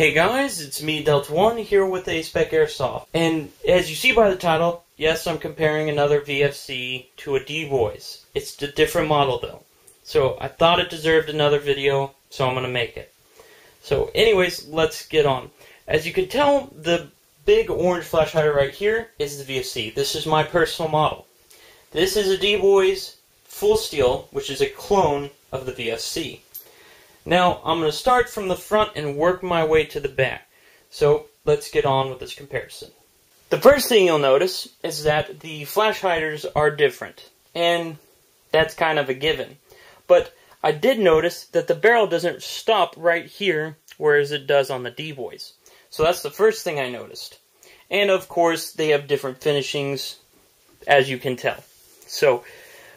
Hey guys, it's me, Delta1, here with AspecAirsoft. And as you see by the title, yes, I'm comparing another VFC to a Dboys. It's a different model though. So I thought it deserved another video, so I'm going to make it. So anyways, let's get on. As you can tell, the big orange flash hider right here is the VFC. This is my personal model. This is a Dboys full steel, which is a clone of the VFC. Now, I'm going to start from the front and work my way to the back. So, let's get on with this comparison. The first thing you'll notice is that the flash hiders are different. And that's kind of a given. But I did notice that the barrel doesn't stop right here, whereas it does on the Dboys. So that's the first thing I noticed. And of course, they have different finishings, as you can tell. So,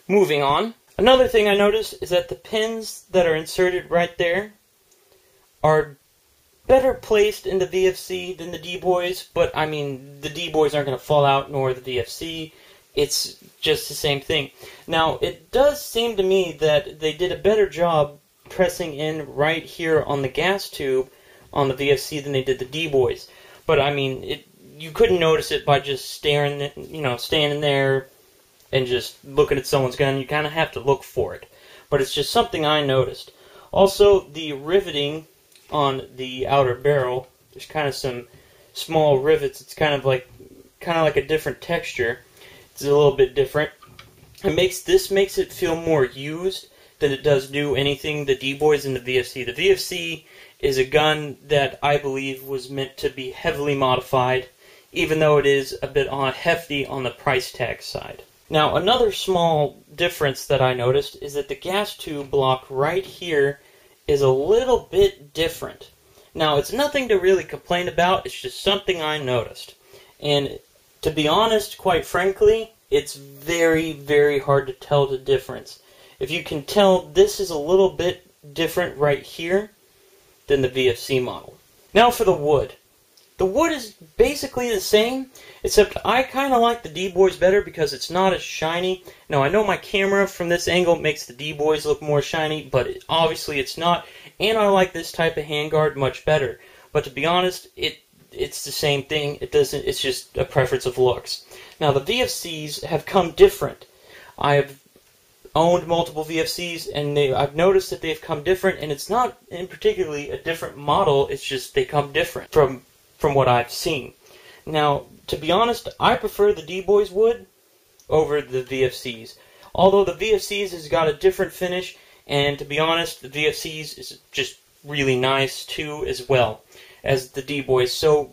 moving on. Another thing I noticed is that the pins that are inserted right there are better placed in the VFC than the Dboys, but I mean, the Dboys aren't going to fall out, nor the VFC. It's just the same thing. Now, it does seem to me that they did a better job pressing in right here on the gas tube on the VFC than they did the Dboys. But I mean, you couldn't notice it by just staring, standing there and just looking at someone's gun. You kind of have to look for it. But it's just something I noticed. Also, the riveting on the outer barrel, there's kind of some small rivets. It's kind of like a different texture. It's a little bit different. This makes it feel more used than it does do anything the Dboys and the VFC. The VFC is a gun that I believe was meant to be heavily modified, even though it is a bit hefty on the price tag side. Now, another small difference that I noticed is that the gas tube block right here is a little bit different. Now, it's nothing to really complain about, it's just something I noticed. And to be honest, quite frankly, it's very, very hard to tell the difference. If you can tell, this is a little bit different right here than the VFC model. Now for the wood. The wood is basically the same, except I kind of like the Dboys better because it's not as shiny. Now, I know my camera from this angle makes the Dboys look more shiny, but obviously it's not. And I like this type of handguard much better. But to be honest, it's the same thing. It's just a preference of looks. Now, the VFCs have come different. I've owned multiple VFCs, and I've noticed that they've come different, and it's not in particularly a different model, it's just they come different from what I've seen. Now, to be honest, I prefer the Dboys wood over the VFCs. Although the VFCs has got a different finish, and to be honest, the VFCs is just really nice too as well as the Dboys. So,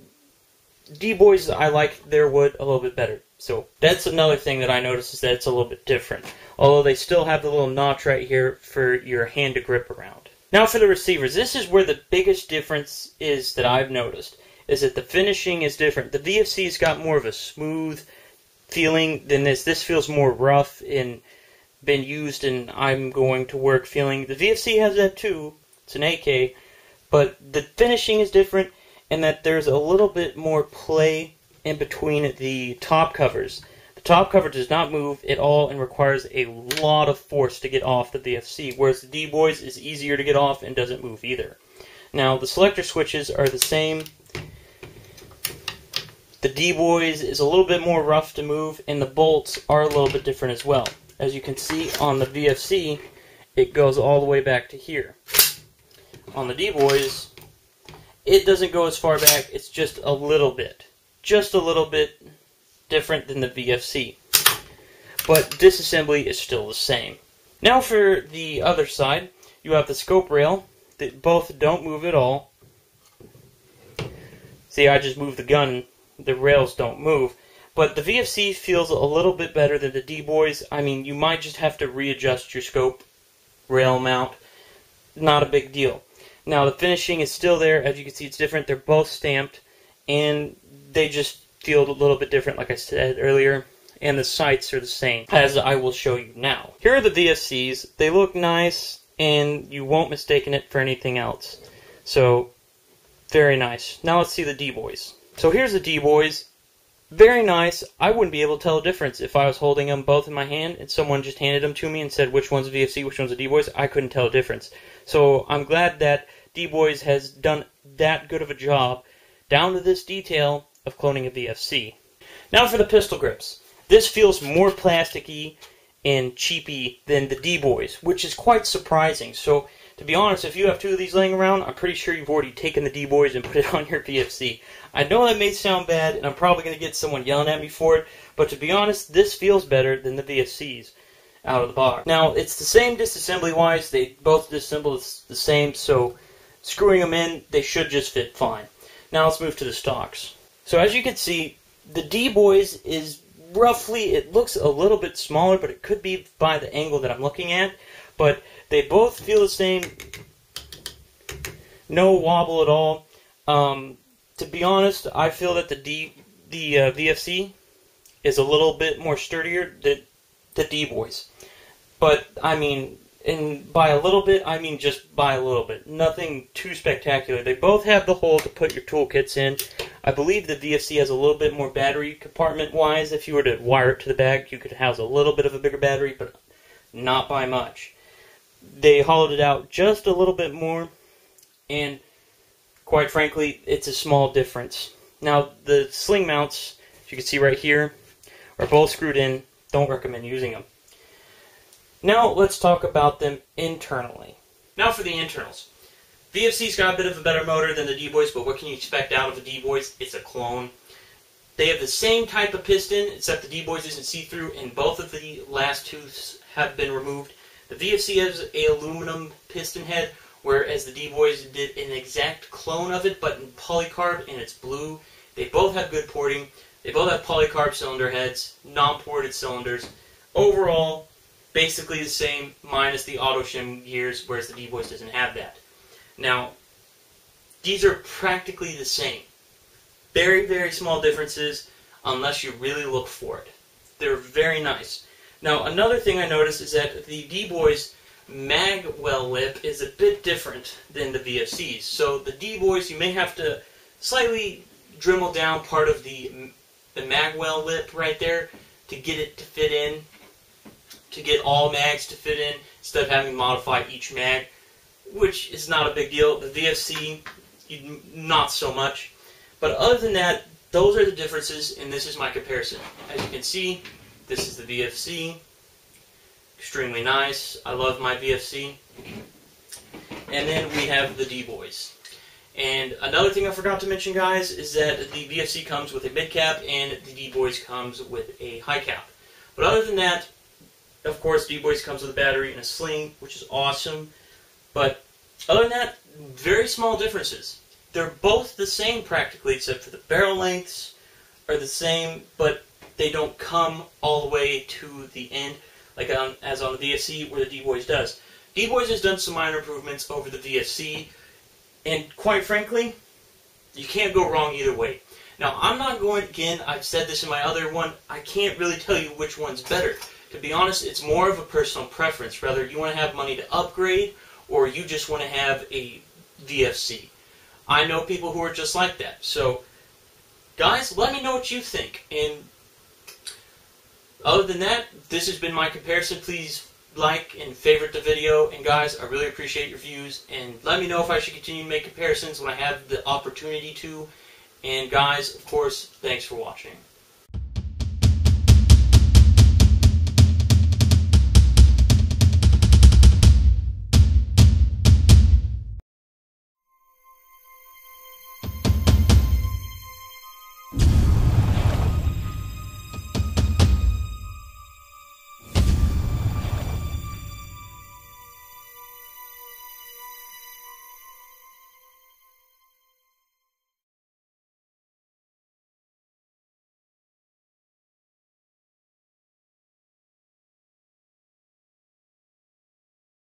Dboys, I like their wood a little bit better. So, that's another thing that I noticed is that it's a little bit different. Although they still have the little notch right here for your hand to grip around. Now for the receivers, this is where the biggest difference is that I've noticed. Is that the finishing is different. The VFC's got more of a smooth feeling than this. This feels more rough and been used, and I'm going to work feeling. The VFC has that too. It's an AK, but the finishing is different, and that there's a little bit more play in between the top covers. The top cover does not move at all and requires a lot of force to get off the VFC, whereas the Dboys is easier to get off and doesn't move either. Now, the selector switches are the same. The Dboys is a little bit more rough to move, and the bolts are a little bit different as well. As you can see on the VFC, it goes all the way back to here. On the Dboys, it doesn't go as far back, it's just a little bit. Just a little bit different than the VFC. But disassembly is still the same. Now for the other side, you have the scope rail that both don't move at all. See, I just moved the gun. The rails don't move. But the VFC feels a little bit better than the Dboys. I mean, you might just have to readjust your scope rail mount. Not a big deal. Now, the finishing is still there. As you can see, it's different. They're both stamped. And they just feel a little bit different, like I said earlier. And the sights are the same, as I will show you now. Here are the VFCs. They look nice, and you won't mistake it for anything else. So, very nice. Now let's see the Dboys. So here's the Dboys. Very nice. I wouldn't be able to tell the difference if I was holding them both in my hand and someone just handed them to me and said which one's VFC, which one's the Dboys. I couldn't tell the difference. So I'm glad that Dboys has done that good of a job, down to this detail, of cloning a VFC. Now for the pistol grips. This feels more plasticky and cheapy than the Dboys, which is quite surprising. So, to be honest, if you have 2 of these laying around, I'm pretty sure you've already taken the Dboys and put it on your VFC. I know that may sound bad, and I'm probably going to get someone yelling at me for it, but to be honest, this feels better than the VFCs out of the box. Now, it's the same disassembly-wise. They both disassemble the same, so screwing them in, they should just fit fine. Now let's move to the stocks. So as you can see, the Dboys is roughly, it looks a little bit smaller, but it could be by the angle that I'm looking at. But they both feel the same. No wobble at all. To be honest, I feel that the VFC is a little bit more sturdier than the Dboys. But, I mean, and by a little bit, I mean just by a little bit. Nothing too spectacular. They both have the hole to put your toolkits in. I believe the VFC has a little bit more battery compartment-wise. If you were to wire it to the back, you could house a little bit of a bigger battery, but not by much. They hollowed it out just a little bit more, and quite frankly, it's a small difference. Now, the sling mounts, as you can see right here, are both screwed in. Don't recommend using them. Now, let's talk about them internally. Now for the internals. VFC's got a bit of a better motor than the Dboys, but what can you expect out of the Dboys? It's a clone. They have the same type of piston, except the Dboys isn't see-through, and both of the last tooths have been removed. The VFC has an aluminum piston head, whereas the Dboys did an exact clone of it, but in polycarb, and it's blue. They both have good porting. They both have polycarb cylinder heads, non-ported cylinders. Overall, basically the same, minus the auto shim gears, whereas the Dboys doesn't have that. Now, these are practically the same. Very, very small differences, unless you really look for it. They're very nice. Now, another thing I noticed is that the Dboys mag well lip is a bit different than the VFCs. So the Dboys, you may have to slightly Dremel down part of the mag well lip right there to get it to fit in, to get all mags to fit in, instead of having to modify each mag, which is not a big deal. The VFC, not so much. But other than that, those are the differences, and this is my comparison. As you can see, this is the VFC. Extremely nice. I love my VFC. And then we have the Dboys. And another thing I forgot to mention, guys, is that the VFC comes with a mid cap, and the Dboys comes with a high cap. But other than that, of course, Dboys comes with a battery and a sling, which is awesome. But other than that, very small differences. They're both the same practically, except for the barrel lengths are the same, but they don't come all the way to the end, like as on the VFC, where the Dboys does. Dboys has done some minor improvements over the VFC, and quite frankly, you can't go wrong either way. Now, I'm not going, again, I've said this in my other one, I can't really tell you which one's better. To be honest, it's more of a personal preference, whether you want to have money to upgrade, or you just want to have a VFC. I know people who are just like that. So, guys, let me know what you think. And other than that, this has been my comparison. Please like and favorite the video. And guys, I really appreciate your views. And let me know if I should continue to make comparisons when I have the opportunity to. And guys, of course, thanks for watching.